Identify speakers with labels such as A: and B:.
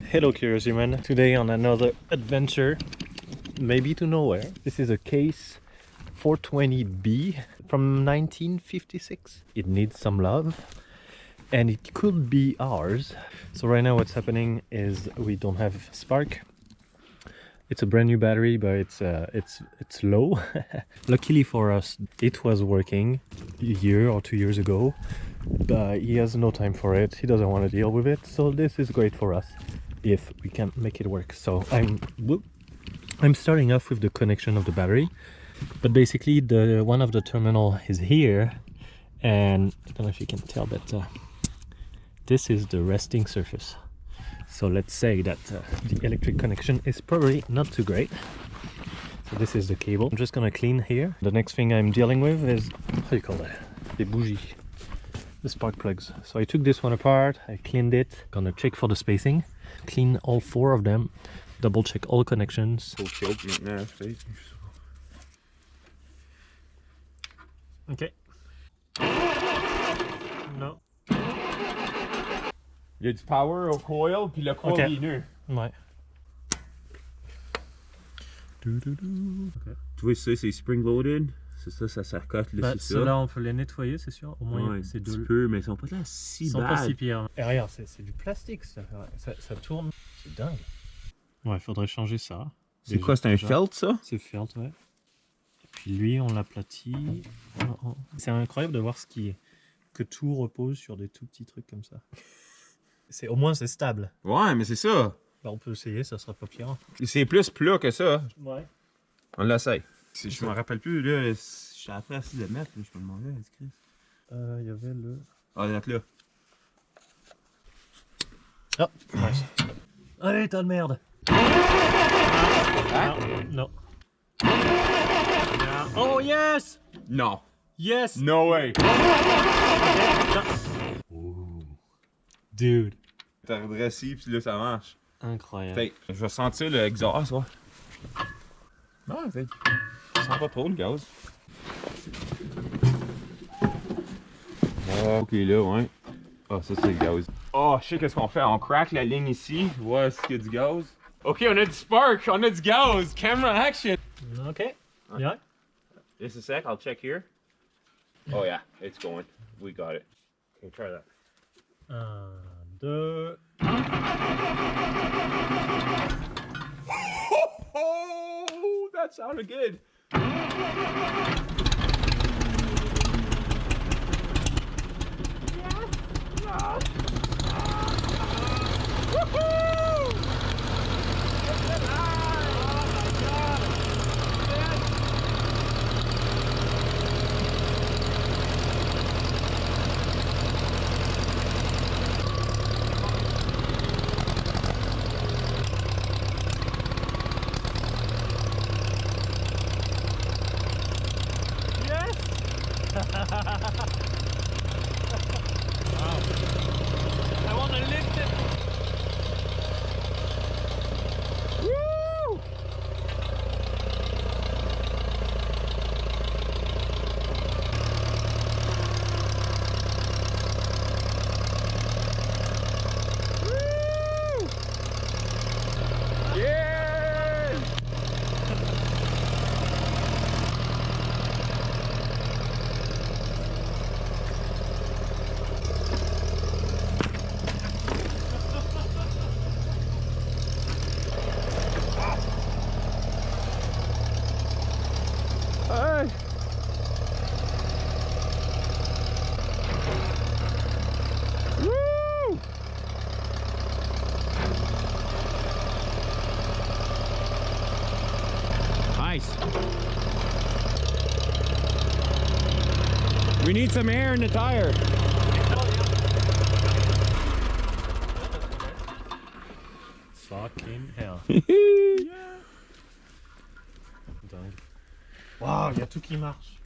A: Hello curious human, today on another adventure, maybe to nowhere. This is a case 420B from 1956. It needs some love and it could be ours. So right now what's happening is we don't have spark. It's a brand new battery, but it's low. Luckily for us, it was working a year or 2 years ago, but he has no time for it. He doesn't want to deal with it, so this is great for us if we can make it work. So I'm starting off with the connection of the battery, but basically one of the terminal is here, and I don't know if you can tell, but this is the resting surface. So let's say that the electric connection is probably not too great. So this is the cable. I'm just gonna clean here. The next thing I'm dealing with is, how do you call that? The bougies, the spark plugs. So I took this one apart, I cleaned it, gonna check for the spacing, clean all 4 of them, double check all connections. Okay. No.
B: Il y a du power au coil, puis le coil est nœud.
A: Ouais.
B: Okay. Tu vois, ça c'est spring-loaded. C'est ça, ça s'accote là, c'est ça.
A: Ceux-là, on peut les nettoyer, c'est sûr. Au moins,
B: ouais,
A: c'est
B: un petit peu, mais ils sont pas là si
A: Ils sont
B: bad.
A: pas si pires. Et regarde, c'est du plastique, ça tourne. C'est dingue. Ouais, il faudrait changer ça.
B: C'est quoi, c'est un felt, ça?
A: C'est felt, ouais. Et puis lui, on l'aplatit. C'est incroyable de voir que tout repose sur des tout petits trucs comme ça. Au moins, c'est stable.
B: Ouais, mais c'est ça.
A: Bah, on peut essayer, ça sera pas pire.
B: C'est plus plat que ça.
A: Ouais.
B: On l'essaye. Je me rappelle plus, là. Je suis après à 6 mètres, je peux demander à Chris.
A: Il y avait le...
B: Ah, il est là.
A: Ah, nice. Allez, tas de merde. Non. Oh, yes!
B: Non.
A: Yes!
B: No way.
A: Dude.
B: T'as redressé, puis là, ça marche.
A: Incroyable.
B: Fait, je vais sentir le exhaust, ouais. Non, fait. Ça sent pas trop le gaz. Ok, là, ouais. Ah, ça, c'est le gaz. Oh, je sais qu'est-ce qu'on fait. On craque la ligne ici. Voir ce qu'il y a du gaz. Ok, on a du spark, on a du gaz. Camera action.
A: Ok. Yeah.
B: Just a sec, I'll check here. Oh, yeah, it's going. We got it. Okay, try that.
A: 1, 2.
B: Oh, that sounded good.
A: I want to lift it.
B: Woo! Woo! Yeah! Hey! Woo! Nice. We need some air in the tire.
A: Fucking hell.
B: Yeah.
A: Dingue. Waouh, il y a tout qui marche.